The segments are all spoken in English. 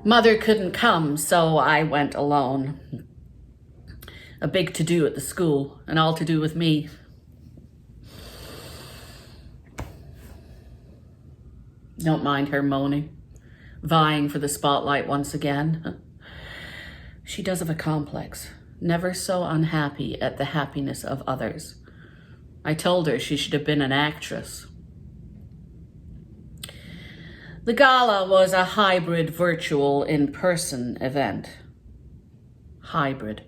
Mother couldn't come, so I went alone. A big to-do at the school, and all to do with me. Don't mind her moaning, vying for the spotlight once again. She does have a complex, never so unhappy at the happiness of others. I told her she should have been an actress. The gala was a hybrid virtual in-person event. Hybrid.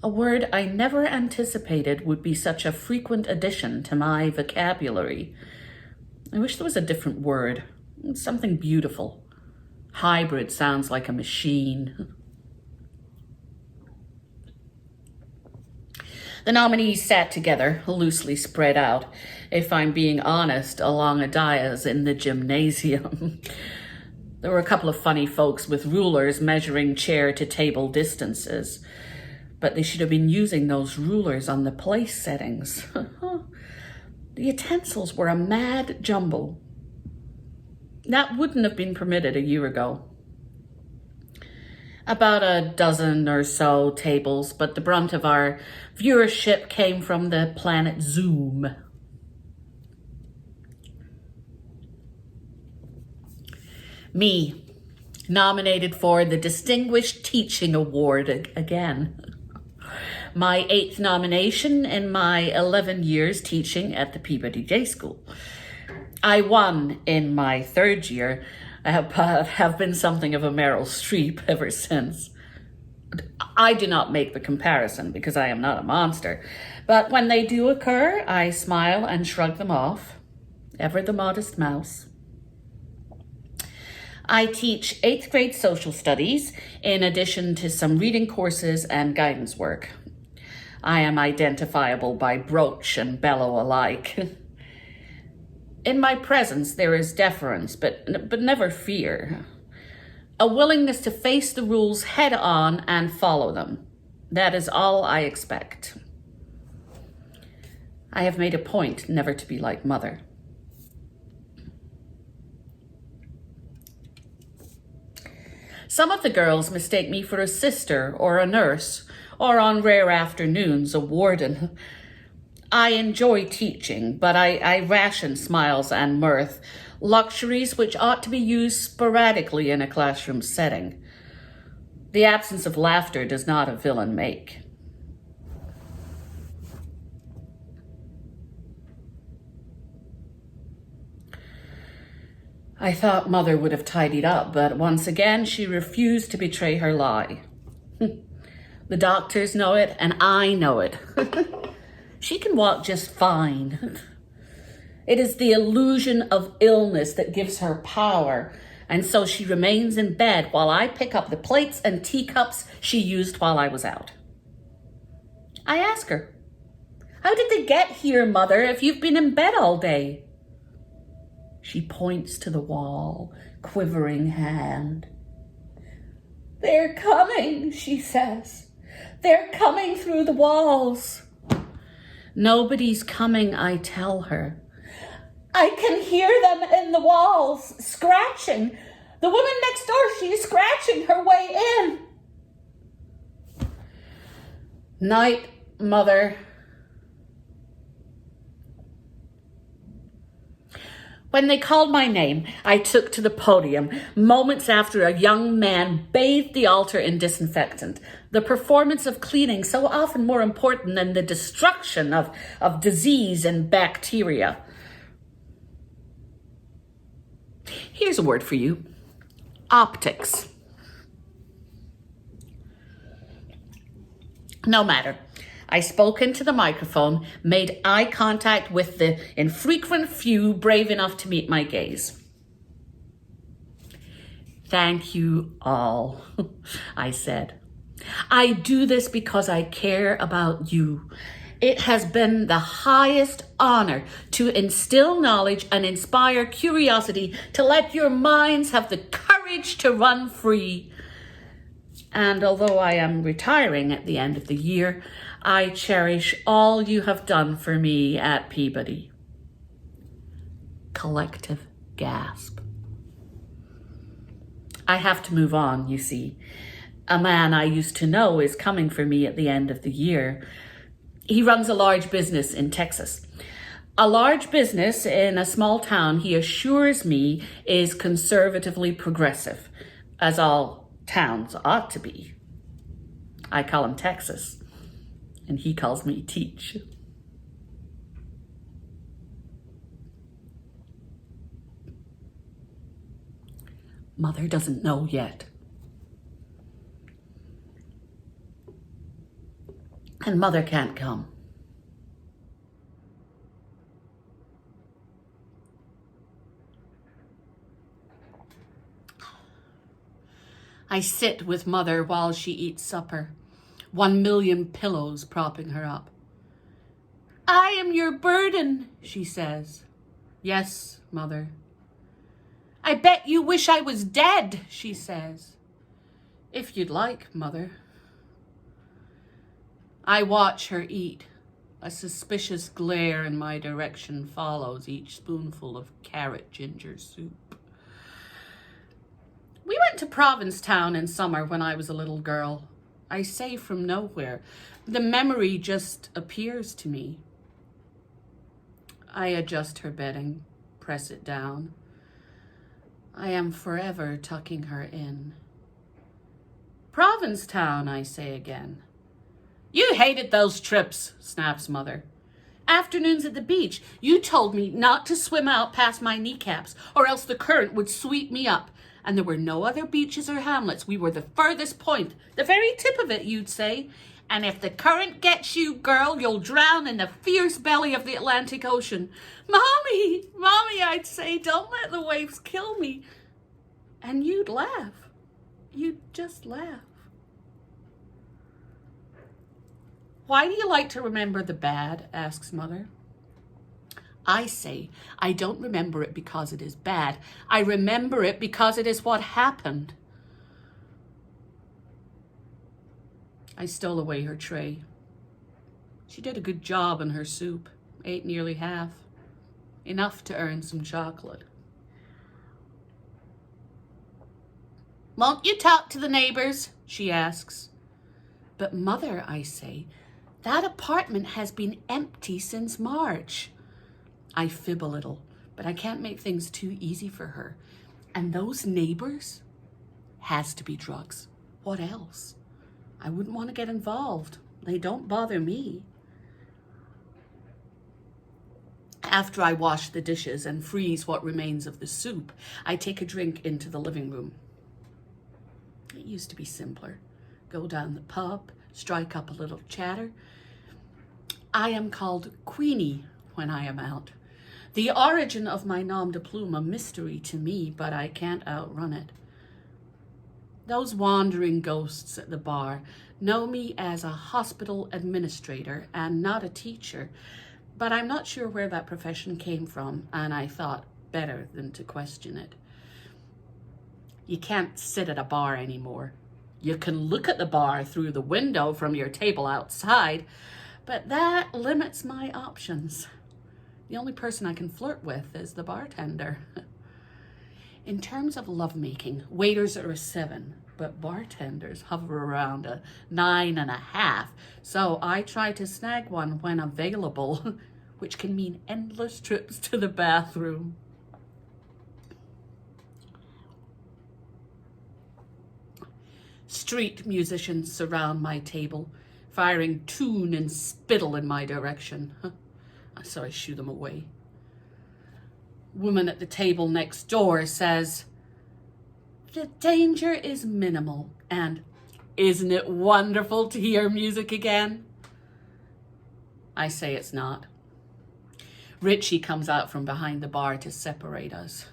A word I never anticipated would be such a frequent addition to my vocabulary. I wish there was a different word, something beautiful. Hybrid sounds like a machine. The nominees sat together, loosely spread out, if I'm being honest, along a dais in the gymnasium. There were a couple of funny folks with rulers measuring chair-to-table distances, but they should have been using those rulers on the place settings. The utensils were a mad jumble. That wouldn't have been permitted a year ago. About a dozen or so tables, but the brunt of our viewership came from the planet Zoom. Me, nominated for the Distinguished Teaching Award again. My 8th nomination in my 11 years teaching at the Peabody Day School. I won in my 3rd year. I have been something of a Meryl Streep ever since. I do not make the comparison because I am not a monster, but when they do occur, I smile and shrug them off, ever the modest mouse. I teach 8th grade social studies in addition to some reading courses and guidance work. I am identifiable by brooch and bellow alike. In my presence, there is deference, but never fear. A willingness to face the rules head on and follow them. That is all I expect. I have made a point never to be like Mother. Some of the girls mistake me for a sister or a nurse, or on rare afternoons, a warden. I enjoy teaching, but I ration smiles and mirth, luxuries which ought to be used sporadically in a classroom setting. The absence of laughter does not a villain make. I thought Mother would have tidied up, but once again she refused to betray her lie. The doctors know it, and I know it. She can walk just fine. It is the illusion of illness that gives her power, and so she remains in bed while I pick up the plates and teacups she used while I was out. I ask her, "How did they get here, Mother, if you've been in bed all day?" She points to the wall, quivering hand. "They're coming," she says. "They're coming through the walls." Nobody's coming, I tell her. "I can hear them in the walls, scratching. The woman next door, she's scratching her way in." Night, Mother. When they called my name, I took to the podium moments after a young man bathed the altar in disinfectant. The performance of cleaning so often more important than the destruction of disease and bacteria. Here's a word for you. Optics. No matter. I spoke into the microphone, made eye contact with the infrequent few brave enough to meet my gaze. "Thank you all," I said. "I do this because I care about you. It has been the highest honor to instill knowledge and inspire curiosity, to let your minds have the courage to run free. And although I am retiring at the end of the year, I cherish all you have done for me at Peabody." Collective gasp. I have to move on, you see. A man I used to know is coming for me at the end of the year. He runs a large business in Texas. A large business in a small town, he assures me, is conservatively progressive, as all towns ought to be. I call him Texas, and he calls me Teach. Mother doesn't know yet. And Mother can't come. I sit with Mother while she eats supper, 1,000,000 pillows propping her up. I am your burden, she says. Yes, Mother. I bet you wish I was dead, she says. If you'd like, Mother. I watch her eat. A suspicious glare in my direction follows each spoonful of carrot ginger soup. We went to Provincetown in summer when I was a little girl. I say from nowhere. The memory just appears to me. I adjust her bedding, press it down. I am forever tucking her in. Provincetown, I say again. You hated those trips, snaps Mother. Afternoons at the beach. You told me not to swim out past my kneecaps, or else the current would sweep me up. And there were no other beaches or hamlets. We were the furthest point, the very tip of it, you'd say. And if the current gets you, girl, you'll drown in the fierce belly of the Atlantic Ocean. Mommy, I'd say, don't let the waves kill me. And you'd laugh. You'd just laugh. Why do you like to remember the bad? Asks Mother. I say, I don't remember it because it is bad. I remember it because it is what happened. I stole away her tray. She did a good job on her soup, ate nearly half, enough to earn some chocolate. Won't you talk to the neighbors? She asks. But Mother, I say, that apartment has been empty since March. I fib a little, but I can't make things too easy for her. And those neighbors? Has to be drugs. What else? I wouldn't want to get involved. They don't bother me. After I wash the dishes and freeze what remains of the soup, I take a drink into the living room. It used to be simpler. Go down the pub, strike up a little chatter. I am called Queenie when I am out. The origin of my nom de plume a mystery to me, but I can't outrun it. Those wandering ghosts at the bar know me as a hospital administrator and not a teacher, but I'm not sure where that profession came from, and I thought better than to question it. You can't sit at a bar anymore. You can look at the bar through the window from your table outside, but that limits my options. The only person I can flirt with is the bartender. In terms of lovemaking, waiters are a 7, but bartenders hover around a 9.5. So I try to snag one when available, which can mean endless trips to the bathroom. Street musicians surround my table, firing tune and spittle in my direction. So I shoo them away. Woman at the table next door says, the danger is minimal, and isn't it wonderful to hear music again? I say it's not. Richie comes out from behind the bar to separate us.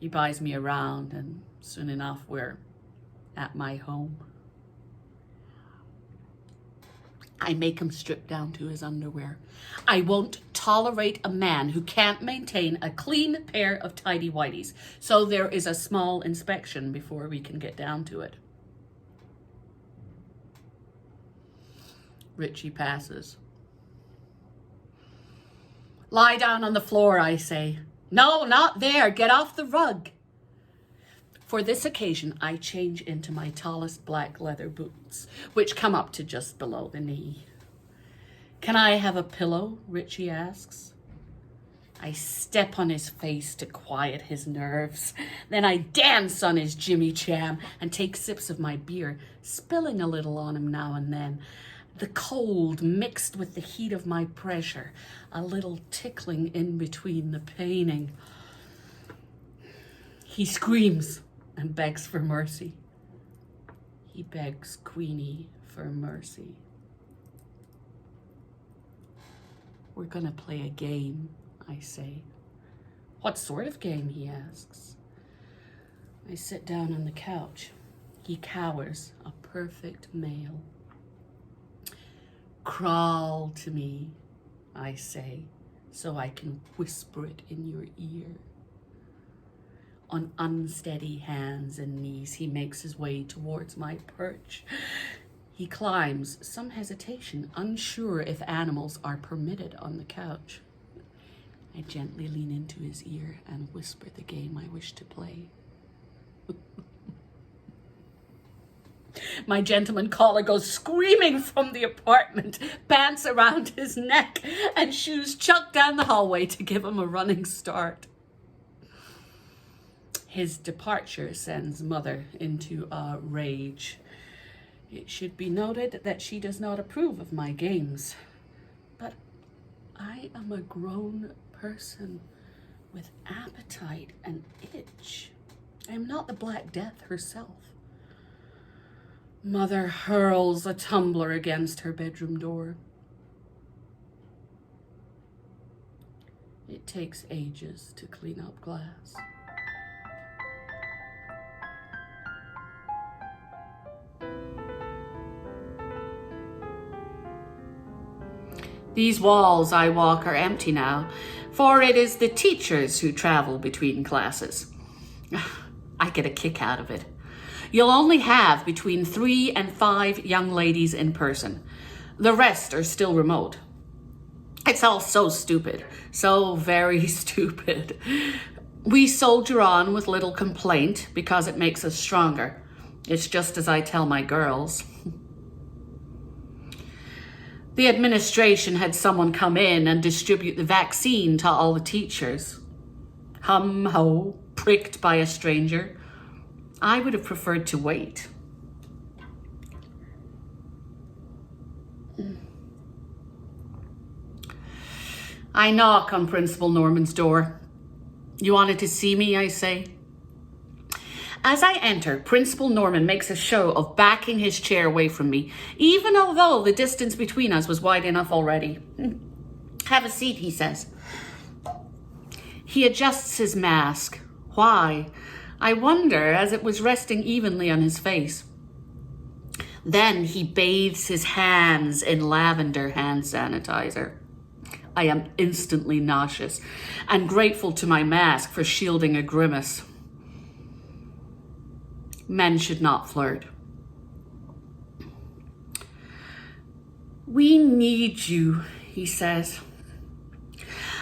He buys me around, and soon enough we're at my home. I make him strip down to his underwear. I won't tolerate a man who can't maintain a clean pair of tidy whities, so there is a small inspection before we can get down to it. Richie passes. Lie down on the floor, I say. No, not there. Get off the rug. For this occasion, I change into my tallest black leather boots, which come up to just below the knee. Can I have a pillow? Richie asks. I step on his face to quiet his nerves. Then I dance on his Jimmy Jam and take sips of my beer, spilling a little on him now and then. The cold mixed with the heat of my pressure, a little tickling in between the paining. He screams and begs for mercy. He begs Queenie for mercy. We're gonna play a game, I say. What sort of game, he asks. I sit down on the couch. He cowers, a perfect male. Crawl to me, I say, so I can whisper it in your ear. On unsteady hands and knees, he makes his way towards my perch. He climbs, some hesitation, unsure if animals are permitted on the couch. I gently lean into his ear and whisper the game I wish to play. My gentleman caller goes screaming from the apartment, pants around his neck, and shoes chucked down the hallway to give him a running start. His departure sends Mother into a rage. It should be noted that she does not approve of my games. But I am a grown person with appetite and itch. I am not the Black Death herself. Mother hurls a tumbler against her bedroom door. It takes ages to clean up glass. These walls I walk are empty now, for it is the teachers who travel between classes. I get a kick out of it. You'll only have between 3 and 5 young ladies in person. The rest are still remote. It's all so stupid, so very stupid. We soldier on with little complaint because it makes us stronger. It's just as I tell my girls. The administration had someone come in and distribute the vaccine to all the teachers. Hum-ho, pricked by a stranger. I would have preferred to wait. I knock on Principal Norman's door. You wanted to see me, I say. As I enter, Principal Norman makes a show of backing his chair away from me, even although the distance between us was wide enough already. Have a seat, he says. He adjusts his mask. Why? I wonder, as it was resting evenly on his face. Then he bathes his hands in lavender hand sanitizer. I am instantly nauseous and grateful to my mask for shielding a grimace. Men should not flirt. We need you, he says.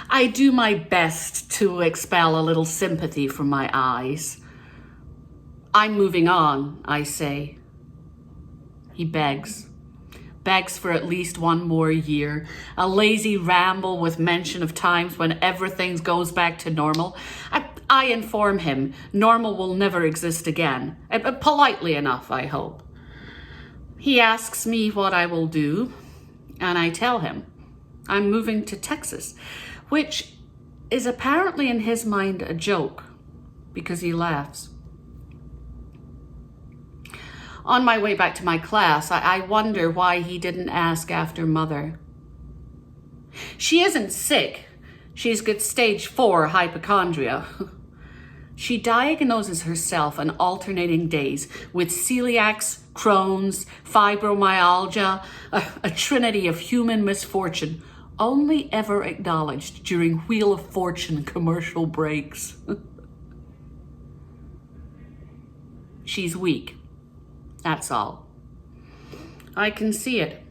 I do my best to expel a little sympathy from my eyes. I'm moving on, I say. He begs for at least one more year, a lazy ramble with mention of times when everything goes back to normal. I inform him normal will never exist again, politely enough, I hope. He asks me what I will do, and I tell him I'm moving to Texas, which is apparently in his mind a joke, because he laughs. On my way back to my class, I wonder why he didn't ask after Mother. She isn't sick. She's got stage 4 hypochondria. She diagnoses herself on alternating days with celiacs, Crohn's, fibromyalgia, a trinity of human misfortune, only ever acknowledged during Wheel of Fortune commercial breaks. She's weak. That's all. I can see it.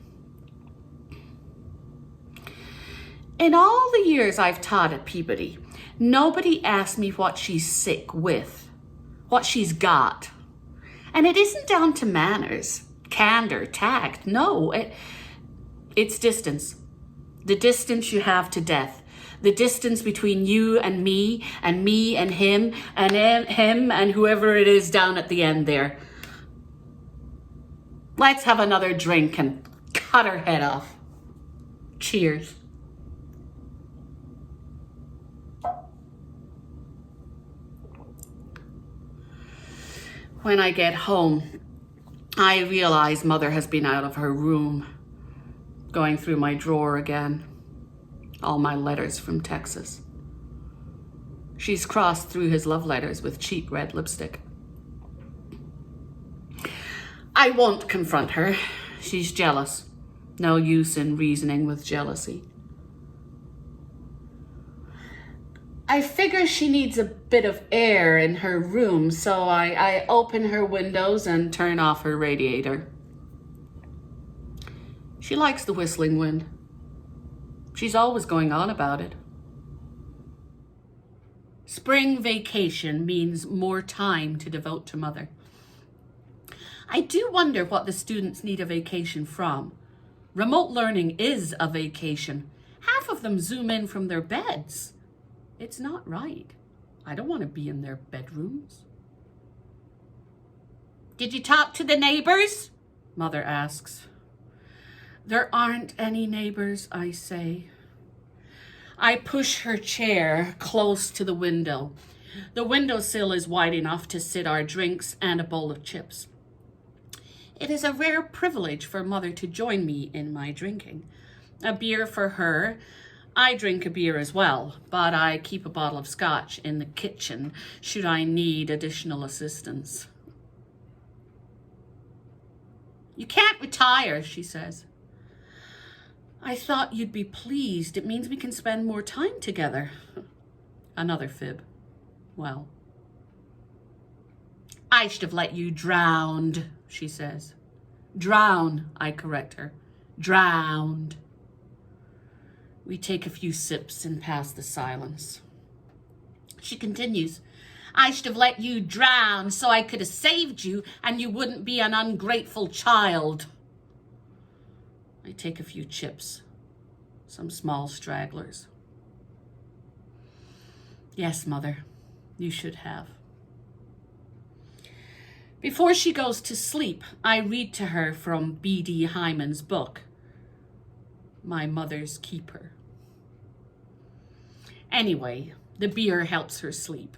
In all the years I've taught at Peabody, nobody asked me what she's sick with. what she's got. And it isn't down to manners, candor, tact. No, it's distance. The distance you have to death. The distance between you and me and him and whoever it is down at the end there. Let's have another drink and cut her head off. Cheers. When I get home, I realize Mother has been out of her room, going through my drawer again. All my letters from Texas. She's crossed through his love letters with cheap red lipstick. I won't confront her. She's jealous. No use in reasoning with jealousy. I figure she needs a bit of air in her room, so I open her windows and turn off her radiator. She likes the whistling wind. She's always going on about it. Spring vacation means more time to devote to Mother. I do wonder what the students need a vacation from. Remote learning is a vacation. Half of them Zoom in from their beds. It's not right. I don't want to be in their bedrooms. Did you talk to the neighbors? Mother asks. There aren't any neighbors, I say. I push her chair close to the window. The windowsill is wide enough to sit our drinks and a bowl of chips. It is a rare privilege for Mother to join me in my drinking. A beer for her. I drink a beer as well, but I keep a bottle of scotch in the kitchen should I need additional assistance. You can't retire, she says. I thought you'd be pleased. It means we can spend more time together. Another fib. Well, I should have let you drowned, she says. Drown, I correct her. Drowned. We take a few sips and pass the silence. She continues, I should have let you drown so I could have saved you and you wouldn't be an ungrateful child. I take a few chips, some small stragglers. Yes, Mother, you should have. Before she goes to sleep, I read to her from B.D. Hyman's book, My Mother's Keeper. Anyway, the beer helps her sleep.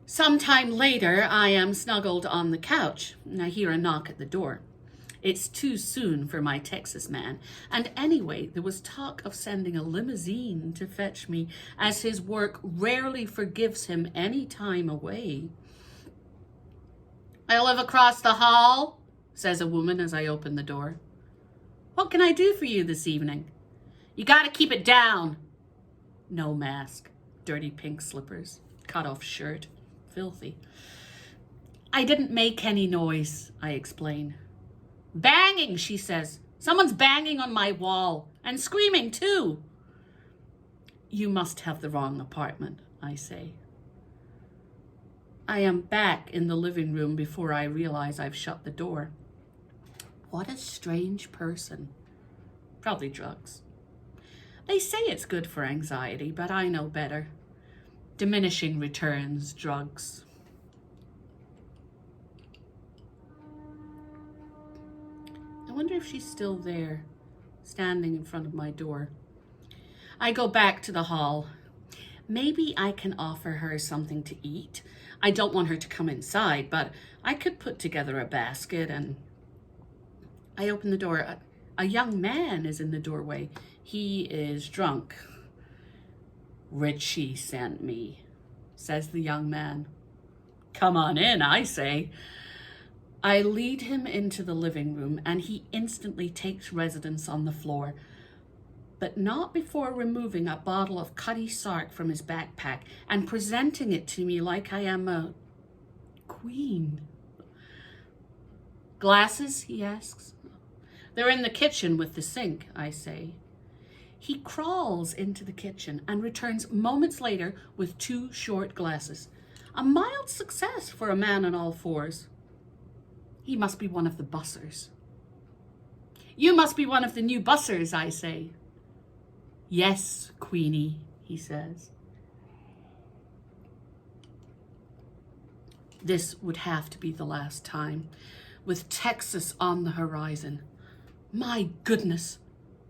Sometime later, I am snuggled on the couch and I hear a knock at the door. It's too soon for my Texas man, and anyway, there was talk of sending a limousine to fetch me, as his work rarely forgives him any time away. I live across the hall, says a woman as I open the door. What can I do for you this evening? You gotta keep it down. No mask, dirty pink slippers, cut-off shirt, filthy. I didn't make any noise, I explain. Banging, she says. Someone's banging on my wall and screaming too. You must have the wrong apartment, I say. I am back in the living room before I realize I've shut the door. What a strange person. Probably drugs. They say it's good for anxiety, but I know better. Diminishing returns, drugs. I wonder if she's still there, standing in front of my door. I go back to the hall. Maybe I can offer her something to eat. I don't want her to come inside, but I could put together a basket and... I open the door. A young man is in the doorway. He is drunk. Richie sent me, says the young man. Come on in, I say. I lead him into the living room and he instantly takes residence on the floor, but not before removing a bottle of Cutty Sark from his backpack and presenting it to me like I am a queen. Glasses, he asks. They're in the kitchen with the sink, I say. He crawls into the kitchen and returns moments later with 2 short glasses. A mild success for a man on all fours. He must be one of the bussers. You must be one of the new bussers, I say. Yes, Queenie, he says. This would have to be the last time, with Texas on the horizon. My goodness,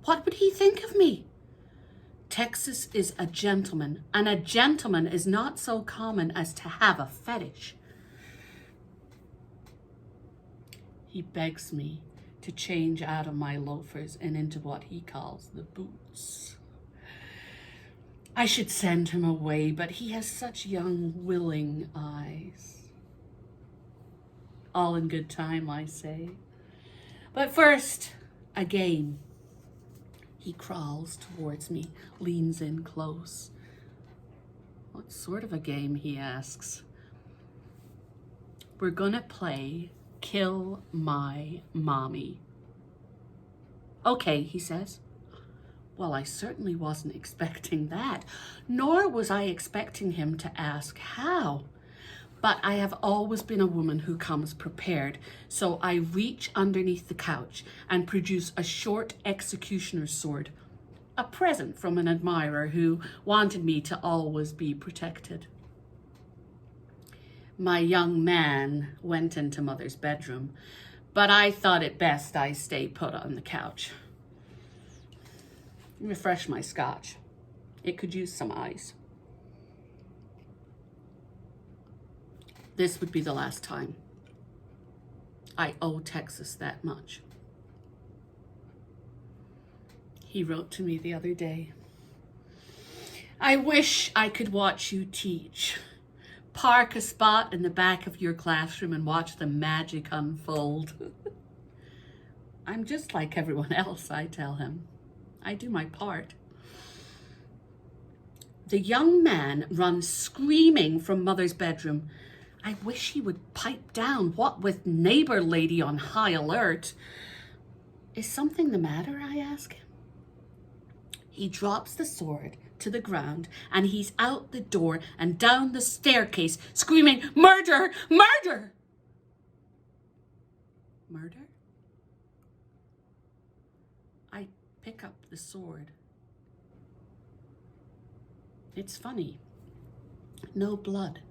what would he think of me? Texas is a gentleman, and a gentleman is not so common as to have a fetish. He begs me to change out of my loafers and into what he calls the boots. I should send him away, but he has such young, willing eyes. All in good time, I say. But first, a game. He crawls towards me, leans in close. What sort of a game, he asks. We're gonna play Kill My Mommy. Okay, he says. Well, I certainly wasn't expecting that, nor was I expecting him to ask how. But I have always been a woman who comes prepared, so I reach underneath the couch and produce a short executioner's sword, a present from an admirer who wanted me to always be protected. My young man went into Mother's bedroom, but I thought it best I stay put on the couch. Refresh my scotch. It could use some ice. This would be the last time. I owe Texas that much. He wrote to me the other day. I wish I could watch you teach. Park a spot in the back of your classroom and watch the magic unfold. I'm just like everyone else, I tell him. I do my part. The young man runs screaming from Mother's bedroom. I wish he would pipe down, what with neighbor lady on high alert. Is something the matter, I ask him. He drops the sword to the ground and he's out the door and down the staircase screaming, murder, murder! Murder? I pick up the sword. It's funny. No blood.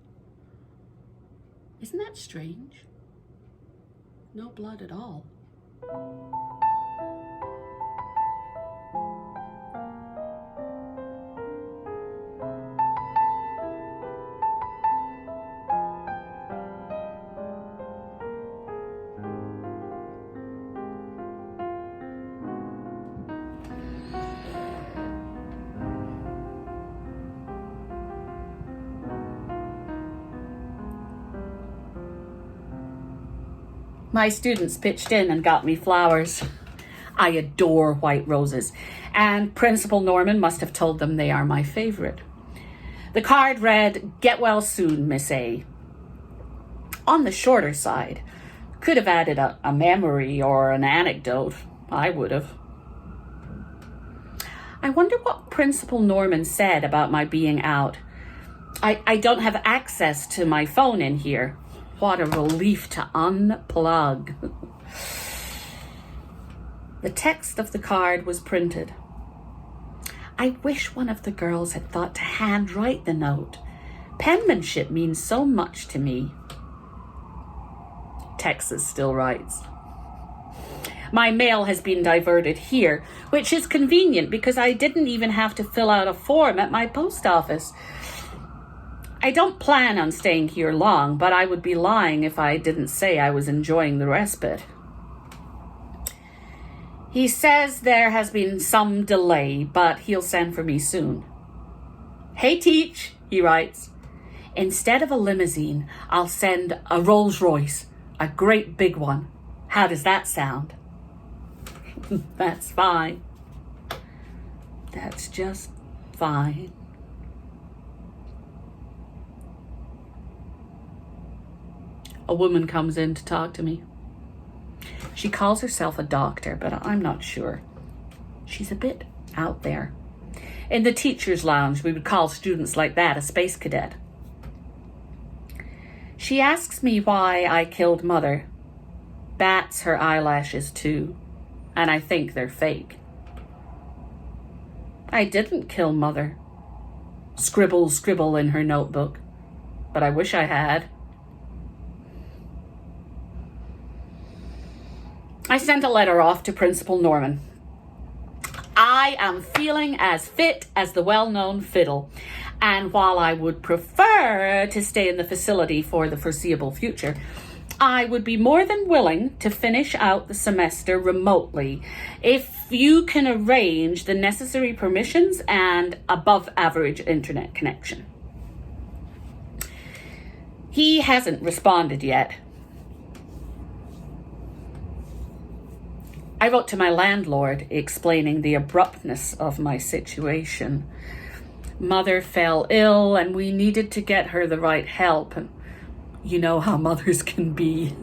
Isn't that strange? No blood at all. My students pitched in and got me flowers. I adore white roses, and Principal Norman must have told them they are my favorite. The card read, "Get well soon, Miss A." On the shorter side, could have added a memory or an anecdote. I would have. I wonder what Principal Norman said about my being out. I don't have access to my phone in here. What a relief to unplug. The text of the card was printed. I wish one of the girls had thought to handwrite the note. Penmanship means so much to me. Texas still writes. My mail has been diverted here, which is convenient because I didn't even have to fill out a form at my post office. I don't plan on staying here long, but I would be lying if I didn't say I was enjoying the respite. He says there has been some delay, but he'll send for me soon. Hey, Teach, he writes. Instead of a limousine, I'll send a Rolls Royce, a great big one. How does that sound? That's fine. That's just fine. A woman comes in to talk to me. She calls herself a doctor, but I'm not sure. She's a bit out there. In the teacher's lounge, we would call students like that a space cadet. She asks me why I killed Mother, bats her eyelashes too, and I think they're fake. I didn't kill Mother. Scribble, scribble in her notebook, but I wish I had. I sent a letter off to Principal Norman. I am feeling as fit as the well-known fiddle, and while I would prefer to stay in the facility for the foreseeable future, I would be more than willing to finish out the semester remotely if you can arrange the necessary permissions and above-average internet connection. He hasn't responded yet. I wrote to my landlord explaining the abruptness of my situation. Mother fell ill and we needed to get her the right help. And you know how mothers can be.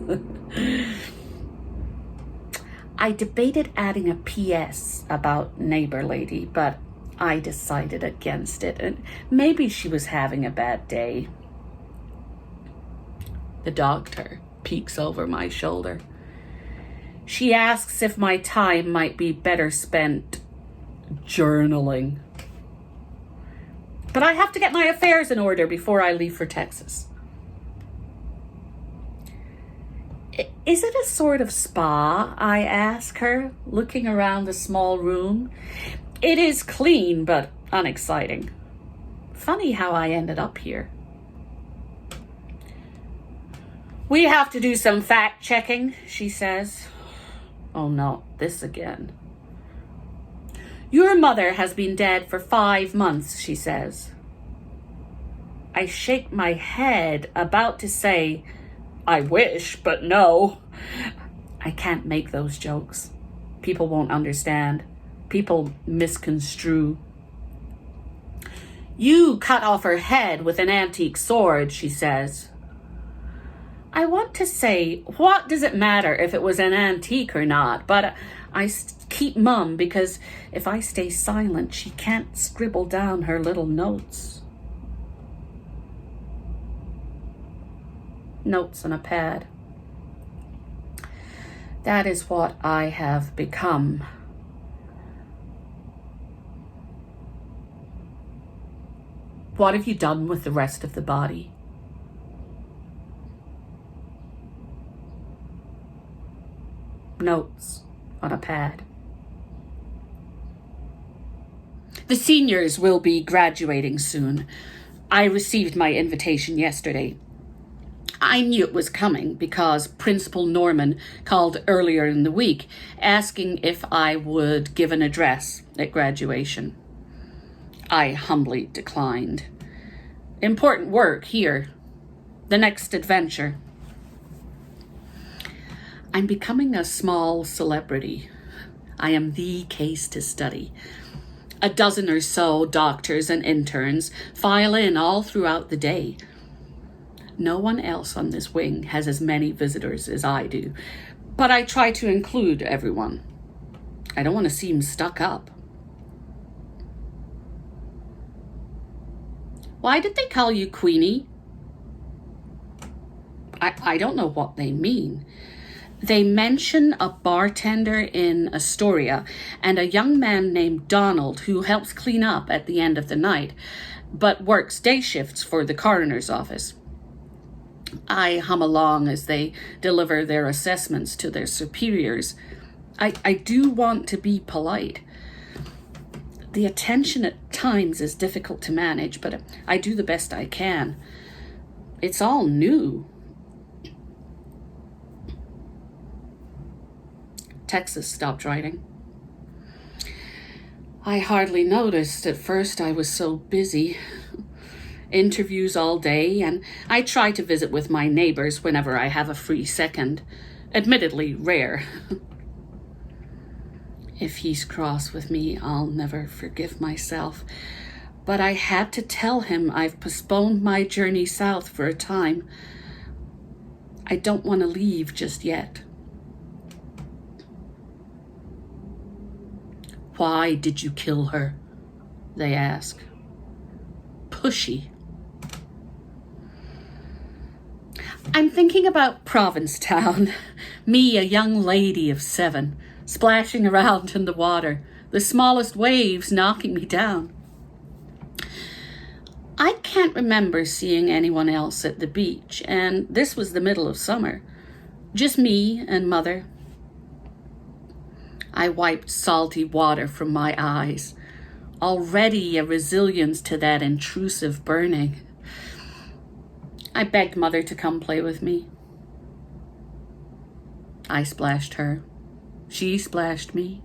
I debated adding a PS about neighbor lady, but I decided against it. And maybe she was having a bad day. The doctor peeks over my shoulder. She asks if my time might be better spent journaling. But I have to get my affairs in order before I leave for Texas. Is it a sort of spa? I ask her, looking around the small room. It is clean, but unexciting. Funny how I ended up here. We have to do some fact-checking, she says. Oh no, this again. Your mother has been dead for 5 months, she says. I shake my head, about to say, I wish, but no. I can't make those jokes. People won't understand. People misconstrue. You cut off her head with an antique sword, she says. I want to say, what does it matter if it was an antique or not? But I keep mum because if I stay silent, she can't scribble down her little notes. Notes on a pad. That is what I have become. What have you done with the rest of the body? Notes on a pad. The seniors will be graduating soon. I received my invitation yesterday. I knew it was coming because Principal Norman called earlier in the week asking if I would give an address at graduation. I humbly declined. Important work here. The next adventure. I'm becoming a small celebrity. I am the case to study. A dozen or so doctors and interns file in all throughout the day. No one else on this wing has as many visitors as I do, but I try to include everyone. I don't want to seem stuck up. Why did they call you Queenie? I don't know what they mean. They mention a bartender in Astoria and a young man named Donald who helps clean up at the end of the night, but works day shifts for the coroner's office. I hum along as they deliver their assessments to their superiors. I do want to be polite. The attention at times is difficult to manage, but I do the best I can. It's all new. Texas stopped writing. I hardly noticed. At first I was so busy. Interviews all day, and I try to visit with my neighbors whenever I have a free second. Admittedly rare. If he's cross with me, I'll never forgive myself. But I had to tell him I've postponed my journey south for a time. I don't want to leave just yet. Why did you kill her? They ask. Pushy. I'm thinking about Provincetown. Me, a young lady of 7, splashing around in the water, the smallest waves knocking me down. I can't remember seeing anyone else at the beach, and this was the middle of summer. Just me and Mother. I wiped salty water from my eyes, already a resilience to that intrusive burning. I begged Mother to come play with me. I splashed her. She splashed me.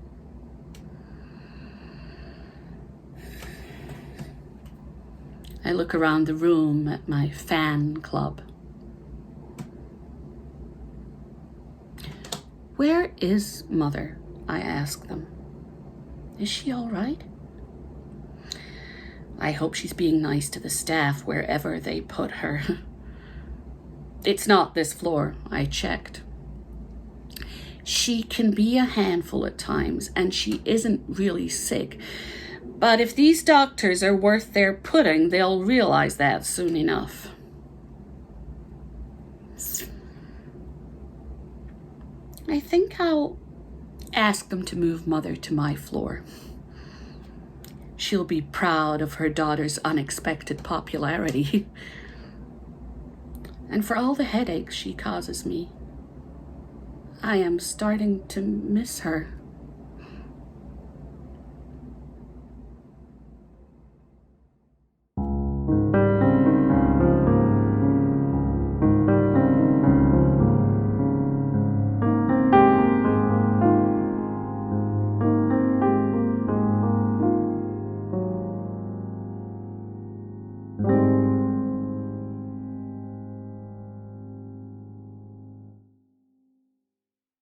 I look around the room at my fan club. Where is Mother? I ask them. Is she all right? I hope she's being nice to the staff wherever they put her. It's not this floor, I checked. She can be a handful at times, and she isn't really sick. But if these doctors are worth their pudding, they'll realize that soon enough. I think I'll ask them to move Mother to my floor. She'll be proud of her daughter's unexpected popularity. And for all the headaches she causes me, I am starting to miss her.